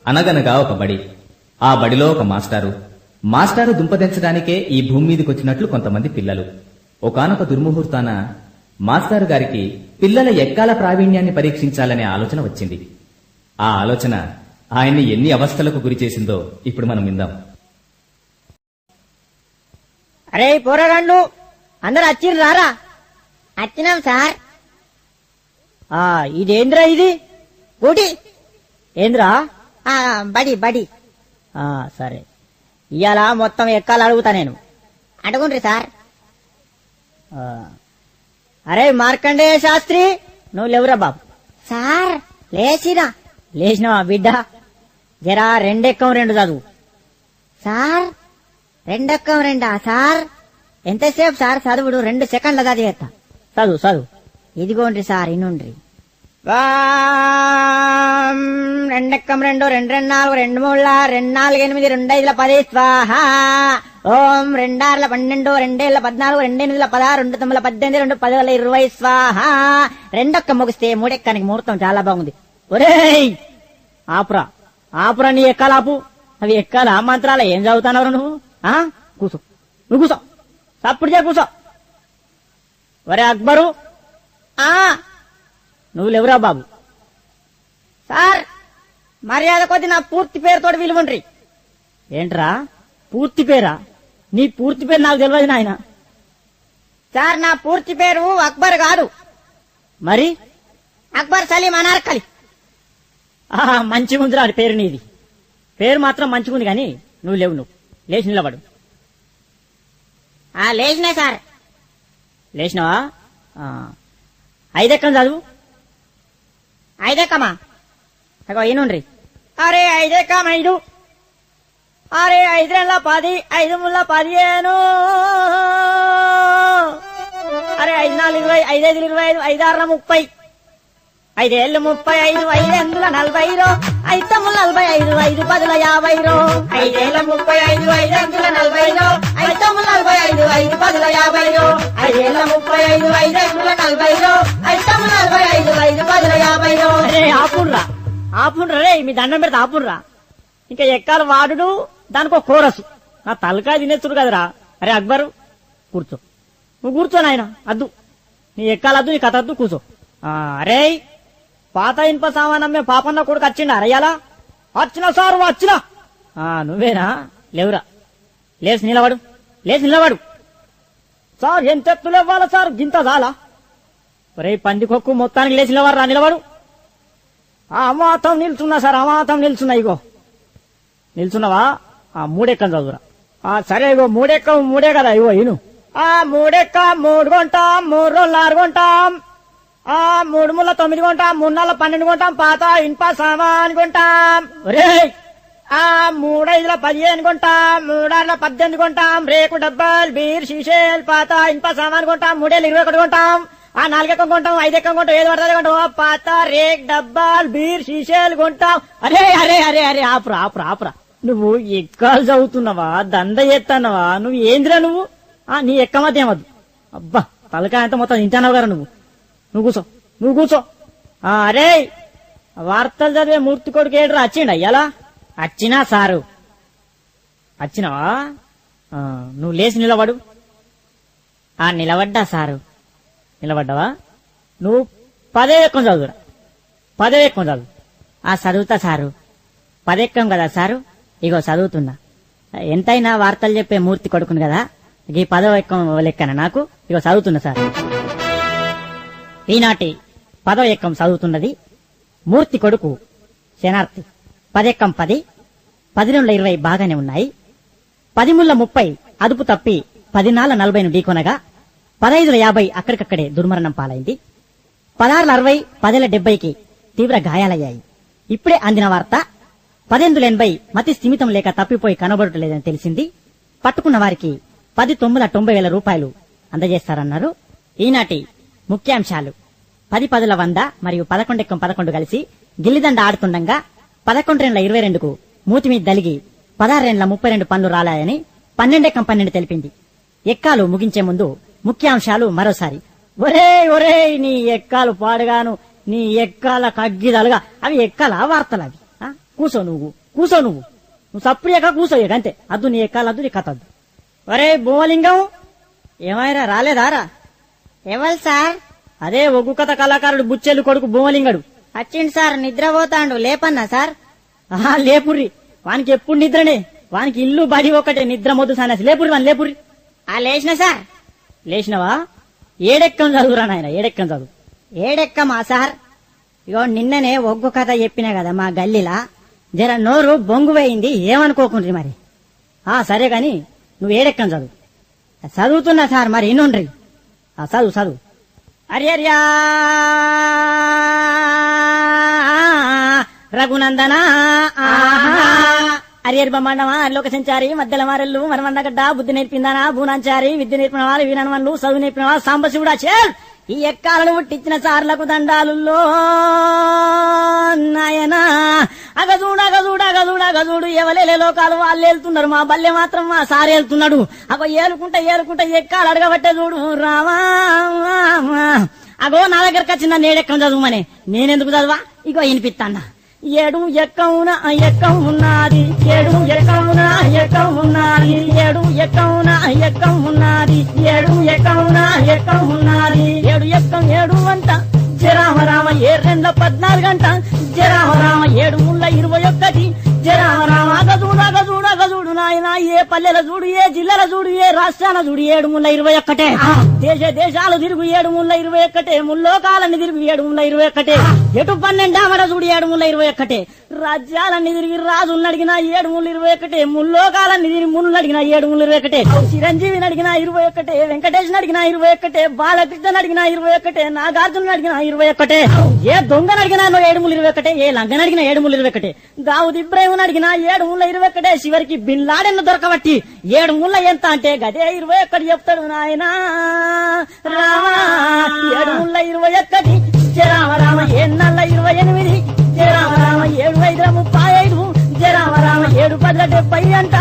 అనగనగా ఒక బడి. ఆ బడిలో ఒక మాస్టారు దుంపదెంచడానికే ఈ భూమి మీదకొచ్చినట్లు కొంతమంది పిల్లలు. ఒకానొక దుర్ముహూర్తాన మాస్టారు గారికి పిల్లల ఎక్కాల ప్రావీణ్యాన్ని పరీక్షించాలనే ఆలోచన వచ్చింది. ఆ ఆలోచన ఆయన్ని ఎన్ని అవస్థలకు గురి చేసిందో ఇప్పుడు మనం విందాం. అరే పోరగాండ్లు అందరు వచ్చిర్రు రారా. వచ్చినాం సార్. ఇదేంద్రా ఇది ఊటి ఏంద్రా? బడి బడి. సరే, ఇవాళ మొత్తం ఎక్కాలు అడుగుతా నేను. అడుగుండ్రి సార్. అరే మార్కండేయ శాస్త్రి, నువ్వు లేవురా బాబు. సార్ లేచినా. లేచినావా బిడ్డ? జరా రెండెక్కం రెండు చదువు. సార్ రెండెక్కం రెండా సార్? ఎంతసేపు సార్ చదువుడు? 2 సెకండ్ల చదివేస్తా. చదువు చదువు. ఇదిగోండ్రి సార్ ఇనుండ్రి. రెండెక్కం రెండు, 2 2 4, 2 3 2 4 8, 2 5 10 స్వాహ. ఓం 2 6 12, 2 7 14, 2 8 16, 2 9 18, 2 10 20 స్వాహ. రెండొక్క ముగిస్తే మూడెక్కానికి ముహూర్తం చాలా బాగుంది. ఒరేయ్ ఆపురా నీ ఎక్కాలాపు. అవి ఎక్కాలా మంత్రాల ఏం చదువుతానవరు నువ్వు? కూసో, నువ్వు కూసో, తప్పుడు చే కూసో. ఒరే అక్బరు, నువ్వు లేవురా బాబు. సార్ మర్యాద కొద్ది నా పూర్తి పేరుతో విలువండ్రి. ఏంట్రా పూర్తి పేరా? నీ పూర్తి పేరు నాకు తెలియదు నాయన. సార్ నా పూర్తి పేరు అక్బర్ కాదు. మరి అక్బర్ సలీం అనార్కలి. మంచిగుందిరా పేరు నీది. పేరు మాత్రం మంచిగుంది గాని నువ్వు లేవు. నువ్వు లేచి నిలబడు. లేచినా సార్. లేచినావా? 5 ఎక్కం చదువు. 5 ఎక్కమా? ఈనుండ్రి. అరే 5 ఎక్కం 5. అరే 5 2 10, 5 3 15. అరే 5 4 20, 5 5 25, 5 6 30, 5 ఏళ్ళు 35, 5 8 40, 5 9 45, 5 10 50. 5 ఏళ్ళ 35, 5 8 40, 5 9 45, 5 10 50. 5 ఏళ్ళ 35, 5 8 40, 5 9 45, 5 10 50. అరే ఆపుండ్రా రే, మీ దండం పెడితే ఆపుండ్రా. ఇంకా ఎక్కాలి వాడు, దానికో కోరసు. నా తలకాయ తినేస్తుడు కదరా. అరే అక్బరు కూర్చో, నువ్వు కూర్చో నాయన. అద్దు నీ ఎక్కాలద్దు, నీ కథ అద్దు, కూర్చో. అరే పాత ఇనుప సామానమ్మే పాపన్న కొడుకు వచ్చిండా అరయ్యాలా? వచ్చినా సారు వచ్చినా. నువ్వేనా? లేవురా. లేచి నిలబడు. సార్ ఎంత ఎత్తులు ఇవ్వాలా సార్? గింత చాలా. ఒరే పందికొక్కు మొత్తానికి లేచి నిలబడు. అమాతం నిల్చున్నా సార్, అమాతం నిల్చున్నా. ఇగో నిల్చున్నావా? 3 ఎక్కం చదువురా. సరే ఇగో 3 ఎక్కం 3 కదా. ఇగో ఇను. 3 ఎక్కం 3 కొంటాం, 3 రోజులు 6 కొంటాం, 3 ముళ్ళ 9 కొంటాం, 3 నాళ్ళ 12 కొంటాం, పాత ఇనుప సామాన్ కొంటాం. ఒరే 3 5 15 కొంటాం, 3 6 18 కొంటాం, రేకు డబ్బాలు బీర్ షీషేల్ పాత ఇనుప సామాన్ కొంటాం, 3 ఏళ్ళు 21 కొంటాం, 4 ఎక్కం కొంటాం, 5 ఎక్కం కొంటాం, ఏది పడుతుంది కొంటాం, పాత రేక్ డబ్బాలు బీర్ షీషేలు కొంటాం. అరే అరే అరే అరే ఆపురా. నువ్వు ఎక్కాలు చదువుతున్నావా? దండ చేస్తున్నావా? నువ్వు ఏందిరా నువ్వు? నీ ఎక్కమతి ఏమద్దు. అబ్బా తలకాయ అంతా మొత్తం తింటానావు గారా నువ్వు కూర్చో. అరే వార్తలు చదివే మూర్తి కొడుకు ఏడ్రా వచ్చిండా ఎలా? వచ్చినా సారు. వచ్చినావా? నువ్వు లేచి నిలబడు. నిలబడ్డా సారు. నిలబడ్డావా? నువ్వు 10 ఎక్కం చదువురా. 10 ఎక్కం చదువు. చదువుతా సారు. 10 ఎక్కం కదా సారు. ఇగో చదువుతున్నా. ఎంతైనా వార్తలు చెప్పే మూర్తి కొడుకును కదా, ఈ 10వ ఎక్కం లెక్కన నాకు. ఇగో చదువుతున్నా సార్. ఈనాటి 10వ ఎక్కం చదువుతున్నది మూర్తి కొడుకు శనార్థి. 10 ఎక్కం 10, 10 నుండి 20 బాగానే ఉన్నాయి. 10 ముళ్ళ 30 అదుపు తప్పి 10 నాళ్ళ 40ను ఢీకొనగా 15 50 అక్కడికక్కడే దుర్మరణం పాలైంది. 16 60, 10 70కి తీవ్ర గాయాలయ్యాయి. ఇప్పుడే అందిన వార్త 10 80 మతి స్థిమితం లేక తప్పిపోయి కనబడటలేదని తెలిసింది. పట్టుకున్న వారికి 10 9 90,000 రూపాయలు అందజేస్తారన్నారు. ఈనాటి ముఖ్యాంశాలు: 10 10 100 మరియు 11 ఎక్కం 11 కలిసి గిల్లిదండ ఆడుతుండగా 11 22కు మూతి మీద దలిగి 16 32 పనులు రాలాయని 12 ఎక్కం 12 తెలిపింది. ఎక్కాలు ముగించే ముందు ముఖ్యాంశాలు మరోసారి. ఒరే నీ ఎక్కాలు పాడుగాను, నీ ఎక్కాల కగ్గిదలుగా. అవి ఎక్కాల వార్తలు. అవి కూసో నువ్వు నువ్వు సప్రియక కూసో ఇక అంతే. అద్దు నీ ఎక్కాలద్దు నీ కథ అద్దు. ఒరే భూమలింగం ఏమైనా రాలేదారా? ఎవరు సార్? అదే ఒగ్గు కథ కళాకారుడు బుచ్చెల్లి కొడుకు భూమలింగడు. వచ్చిండు సార్, నిద్రపోతాండు. లేపన్నా సార్? లేపుర్రి, వానికి ఎప్పుడు నిద్రనే, వానికి ఇల్లు బడి ఒకటే, నిద్ర మొద్దు సన్నసి. లేపుర్రి. లేచిన సార్. లేచినవా? ఏడెక్కం చదువురా నాయన, ఏడెక్కం చదువు. ఏడెక్కమా సార్? ఇగో నిన్ననే ఒగ్గు కథ చెప్పినా కదా మా గల్లీలా, జర నోరు బొంగు పోయింది, ఏమనుకోకుండ్రి మరి. సరే గాని నువ్వు ఏడెక్కం చదువు. చదువుతున్నా సార్, మరి ఇన్నుండ్రి. చదువు. అర్యర్యా రఘునందన అరియర్ బొమ్మండమా లోక సంచారి మధ్యల మారెల్లు మరమండగడ్డ బుద్ధి నేర్పిందానా భూనాంచారి విద్య నేర్పిన వాళ్ళు వీరనవన్లు చదువు నేర్పిన వాళ్ళు సాంబశివుడా చేల్. ఈ ఎక్కాలను పుట్టించిన సార్లకు దండాలుల్లో నాయనా. అగజూడు ఎవలేలే లోకాలు వాళ్ళు వెళ్తున్నారు, మా బల్లె మాత్రం మా సార్ వెళ్తున్నాడు. అగో ఏలుకుంటా ఎక్కాలు అడగబట్టే చూడు రామా. అగో నా దగ్గరకు వచ్చిన నేడెక్కం చదువుమనే, నేనెందుకు చదువా? ఇగో వినిపిస్తాన్నా. ఏడు ఎక్కవున ఎక్కం ఉన్నది, ఏడు ఎక్కవున ఎక్కం ఉన్నది, ఏడు ఎక్కవున ఎక్కం ఉన్నది, ఏడు ఎక్కవున ఎక్కం ఉన్నది. ఏడు ఎక్కం 7 అంట జరామరామ 7 గంట జరామరామ 7 జరామరామ. అగజూడు నాయన, ఏ పల్లెల చూడు, ఏ జిల్లాల చూడు, ఏ రాష్ట్రాల చూడు, 7 దేశాలు తిరుగు 7 ముల్లోకాలన్నీ తిరుగు 7 ఎటు 12 ఆమడ చూడు 7 రాజ్యాలన్నీ తిరిగి రాజులను అడిగిన 7 ముల్లోకాలన్నీ తిరిగి ముళ్ళు అడిగిన 7 చిరంజీవిని అడిగిన 21, వెంకటేశ్వర అడిగిన 21, బాలకృష్ణ అడిగిన 21, నాగార్జున అడిగిన 21, ఏ దొంగను అడిగినా 7 ఏ లంగను అడిగిన 7 దావుద్ ఇబ్రాహిం అడిగిన 7 చివరికి బిన్ లాడెన్ దొరకబట్టి 7 ఎంత అంటే గదే 21 చెప్తాడు నాయనా. రామా 7 జరామరామ 7 28 జరామరామ 7 5 35 జరామరామ 7 10 70 అంట